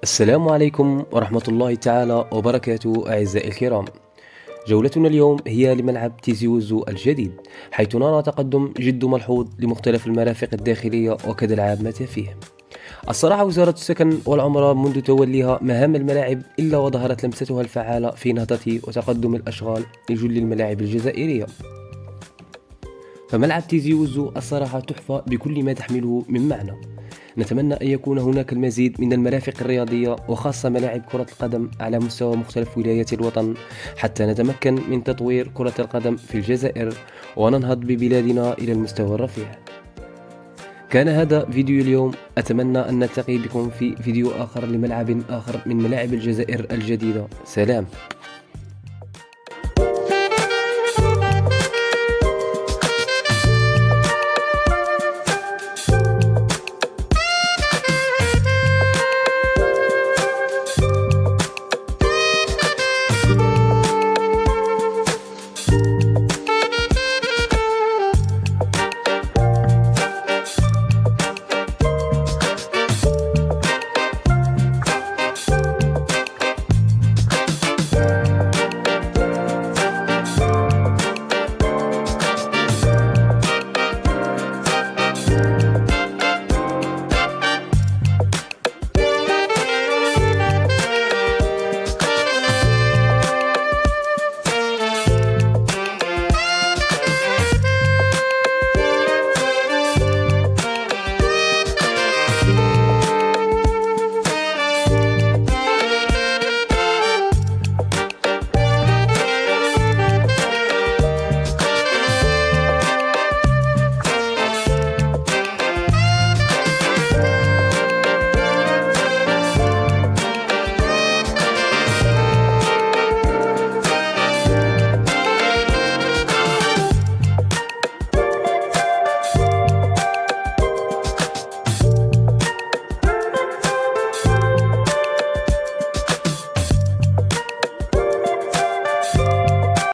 السلام عليكم ورحمة الله تعالى وبركاته أعزائي الكرام. جولتنا اليوم هي لملعب تيزي وزو الجديد، حيث نرى تقدم جد ملحوظ لمختلف المرافق الداخلية وكذا العامة فيه. الصراحة وزارة السكن والعمران منذ توليها مهام الملاعب إلا وظهرت لمستها الفعالة في نهضة وتقدم الأشغال لجل الملاعب الجزائرية. فملعب تيزي وزو الصراحة تحفة بكل ما تحمله من معنى. نتمنى أن يكون هناك المزيد من المرافق الرياضية وخاصة ملاعب كرة القدم على مستوى مختلف ولايات الوطن، حتى نتمكن من تطوير كرة القدم في الجزائر وننهض ببلادنا إلى المستوى الرفيع. كان هذا فيديو اليوم، أتمنى أن نلتقي بكم في فيديو آخر لملعب آخر من ملاعب الجزائر الجديدة. سلام.